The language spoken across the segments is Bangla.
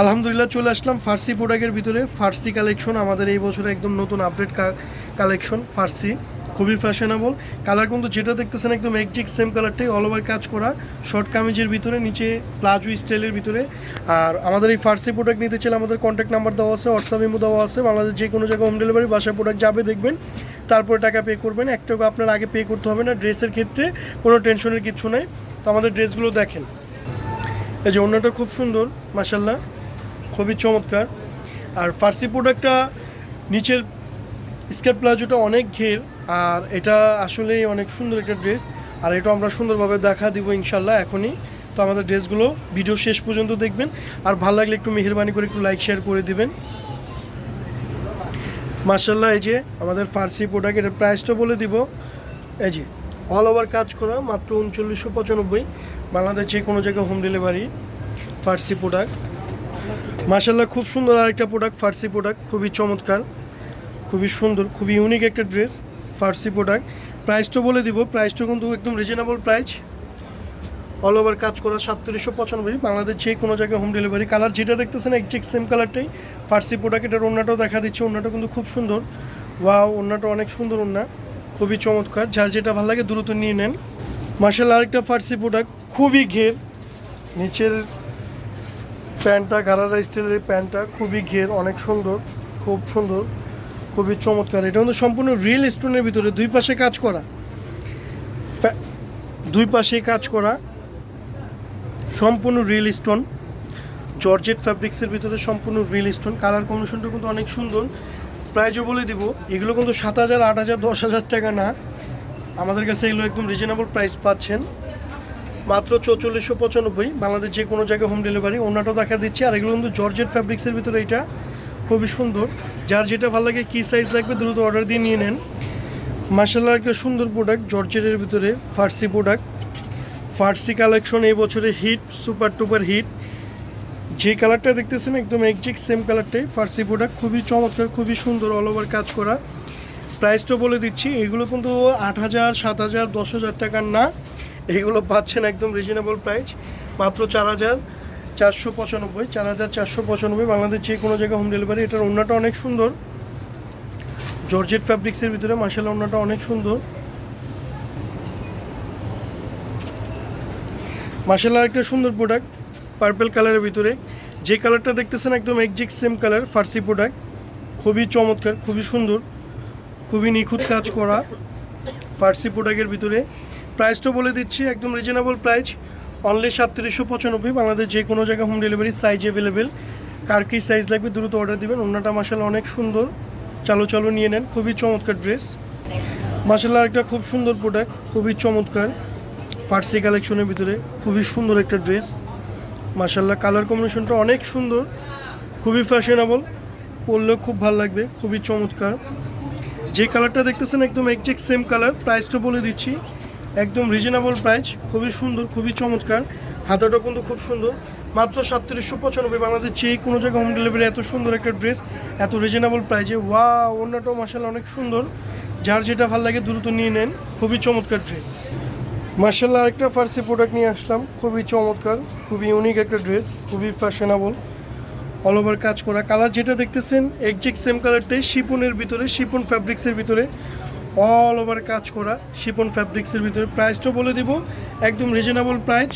আলহামদুলিল্লাহ চলে আসলাম ফার্সি প্রোডাক্টের ভিতরে। ফার্সি কালেকশন আমাদের এই বছরে একদম নতুন আপডেট কালেকশন ফার্সি, খুবই ফ্যাশনেবল। কালার কিন্তু যেটা দেখতেছেন একদম একজিক সেম কালারটাই, অল ওভার কাজ করা, শর্ট কামিজের ভিতরে, নিচে প্লাজো স্টাইলের ভিতরে। আর আমাদের এই ফার্সি প্রোডাক্ট নিতে চাইলে আমাদের কন্ট্যাক্ট নাম্বার দেওয়া আছে, হোয়াটসঅ্যাপ ইমো দেওয়া আছে। বাংলাদেশ যে কোনো জায়গায় হোম ডেলিভারি, বাসায় প্রোডাক্ট যাবে দেখবেন, তারপরে টাকা পে করবেন। একটা আপনার আগে পে করতে হবে না। ড্রেসের ক্ষেত্রে কোনো টেনশনের কিছু নেই। তো আমাদের ড্রেসগুলো দেখেন, এই যে অন্যটা খুব সুন্দর মাশাল্লাহ, খুবই চমৎকার। আর ফার্সি প্রোডাক্টটা নিচের স্কার্ট প্লাজোটা অনেক ঘের, আর এটা আসলেই অনেক সুন্দর একটা ড্রেস। আর এটা আমরা সুন্দরভাবে দেখা দিব ইনশাল্লাহ এখনই। তো আমাদের ড্রেসগুলো ভিডিও শেষ পর্যন্ত দেখবেন, আর ভালো লাগলে একটু মেহেরবানি করে একটু লাইক শেয়ার করে দিবেন মাশাল্লাহ। এই যে আমাদের ফার্সি প্রোডাক্ট, এটার প্রাইসটা বলে দিব। এই যে অল ওভার কাজ করা, মাত্র 3995, বাংলাদেশ যে কোনো জায়গায় হোম ডেলিভারি। ফার্সি প্রোডাক্ট মাশাল্লাহ খুব সুন্দর আরেকটা প্রোডাক্ট, ফার্সি প্রোডাক্ট খুবই চমৎকার, খুবই সুন্দর, খুবই ইউনিক একটা ড্রেস ফার্সি প্রোডাক্ট। প্রাইসটা বলে দিব, প্রাইসটা কিন্তু একদম রিজনেবল প্রাইস। অল ওভার কাজ করা 3795, বাংলাদেশ যে কোনো জায়গায় হোম ডেলিভারি। কালার যেটা দেখতেছেন একজ্যাক্ট সেম কালারটাই ফার্সি প্রোডাক্ট। এটার ওড়নাটাও দেখা দিচ্ছে, ওড়নাটা কিন্তু খুব সুন্দর। ওয়াও, ওড়নাটা অনেক সুন্দর ওড়না, খুবই চমৎকার। যার যেটা ভালো লাগে দ্রুত নিয়ে নেন মাশাল্লাহ। আরেকটা ফার্সি প্রোডাক্ট, খুবই ঘের, নিচের প্যান্টটা গারারা স্টাইলের প্যান্টটা খুবই ঘের, অনেক সুন্দর, খুব সুন্দর, খুবই চমৎকার। এটা কিন্তু সম্পূর্ণ রিয়েল স্টোনের ভিতরে, দুই পাশে কাজ করা, দুই পাশে কাজ করা, সম্পূর্ণ রিয়েল স্টোন, জর্জেট ফ্যাব্রিক্সের ভিতরে সম্পূর্ণ রিয়েল স্টোন। কালার কম্বিনেশনটা কিন্তু অনেক সুন্দর। প্রাইজও বলে দিব, এগুলো কিন্তু 7000, 8000, 10,000 টাকা না, আমাদের কাছে এগুলো একদম রিজনেবল প্রাইস পাচ্ছেন, মাত্র 4495, বাংলাদেশ যে কোনো জায়গায় হোম ডেলিভারি। ওনাটাও দেখা দিচ্ছি। আর এগুলো কিন্তু জর্জেট ফ্যাব্রিক্সের ভিতরে, এটা খুবই সুন্দর। যার যেটা ভালো লাগে, কী সাইজ লাগবে দ্রুত অর্ডার দিয়ে নিয়ে নেন মাশাল্লাহ। একটা সুন্দর প্রোডাক্ট জর্জেটের ভিতরে ফার্সি প্রোডাক্ট, ফার্সি কালেকশন এই বছরে হিট, সুপার টুপার হিট। যে কালারটা দেখতেছেন একদম একজ্যাক্ট সেম কালারটাই ফার্সি প্রোডাক্ট, খুবই চমৎকার, খুবই সুন্দর, অল ওভার কাজ করা। প্রাইসটা বলে দিচ্ছি, এগুলো কিন্তু 8000, 7000, 10,000 টাকার না, এইগুলো পাচ্ছেন একদম রিজনেবল প্রাইস, মাত্র 4495, 4495, বাংলাদেশ যে কোনো জায়গায় হোম ডেলিভারি। এটার ওড়নাটা অনেক সুন্দর, জর্জেট ফ্যাব্রিক্সের ভিতরে মাশাআল্লাহ, ওড়নাটা অনেক সুন্দর মাশাআল্লাহ। একটা সুন্দর প্রোডাক্ট পার্পল কালারের ভিতরে, যে কালারটা দেখতেছেন একদম একজ্যাক্ট সেম কালার ফার্সি প্রোডাক্ট, খুবই চমৎকার, খুবই সুন্দর, খুবই নিখুঁত কাজ করা ফার্সি প্রোডাক্টের ভিতরে। প্রাইসটা বলে দিচ্ছি, একদম রিজনেবল প্রাইস, অনলি 3795, বাংলাদেশ যে কোনো জায়গায় হোম ডেলিভারি। সাইজ অ্যাভেলেবেল, কার কী সাইজ লাগবে দ্রুত অর্ডার দেবেন। ওড়নাটা মাশাআল্লাহ অনেক সুন্দর, চালু নিয়ে নেন, খুবই চমৎকার ড্রেস মাশাআল্লাহ। একটা খুব সুন্দর প্রোডাক্ট, খুবই চমৎকার ফার্সি কালেকশনের ভিতরে, খুবই সুন্দর একটা ড্রেস মাশাআল্লাহ। কালার কম্বিনেশনটা অনেক সুন্দর, খুবই ফ্যাশনেবল, পরলেও খুব ভালো লাগবে, খুবই চমৎকার। যে কালারটা দেখতেছেন একদম একজ্যাক্ট সেম কালার। প্রাইসটা বলে দিচ্ছি, একদম রিজনেবল প্রাইস, খুবই সুন্দর, খুবই চমৎকার। হাতাটা কিন্তু খুব সুন্দর, মাত্র 3795, বাংলাদেশ যে কোনো জায়গায় হোম ডেলিভারি। এত সুন্দর একটা ড্রেস এত রিজনেবল প্রাইসে, ওয়াও, অন্যটাও মাশাআল্লাহ অনেক সুন্দর। যার যেটা ভালো লাগে দ্রুত নিয়ে নেন, খুবই চমৎকার ড্রেস মাশাআল্লাহ। আরেকটা ফার্সি প্রোডাক্ট নিয়ে আসলাম, খুবই চমৎকার, খুবই ইউনিক একটা ড্রেস, খুবই ফ্যাশনেবল, অল ওভার কাজ করা। কালার যেটা দেখতেছেন একজ্যাক্ট সেম কালারটাই, শিপনের ভিতরে, শিপন ফ্যাব্রিক্সের ভিতরে, অল ওভার কাজ করা শিপন ফ্যাব্রিক্সের ভিতরে। প্রাইসটা বলে দিব, একদম রিজনেবল প্রাইস,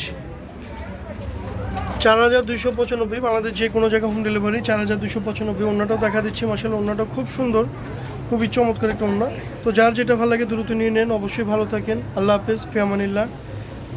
4295, বাংলাদেশ যে কোনো জায়গায় হোম ডেলিভারি। 4295, ওড়নাটাও দেখা দিচ্ছি মাশাআল্লাহ, ওড়নাটা খুব সুন্দর, খুবই চমৎকার একটা ওড়না। তো যার যেটা ভালো লাগে দ্রুত নিয়ে নেন, অবশ্যই ভালো থাকেন, আল্লাহ হাফেজ, ফি আমানিল্লাহ।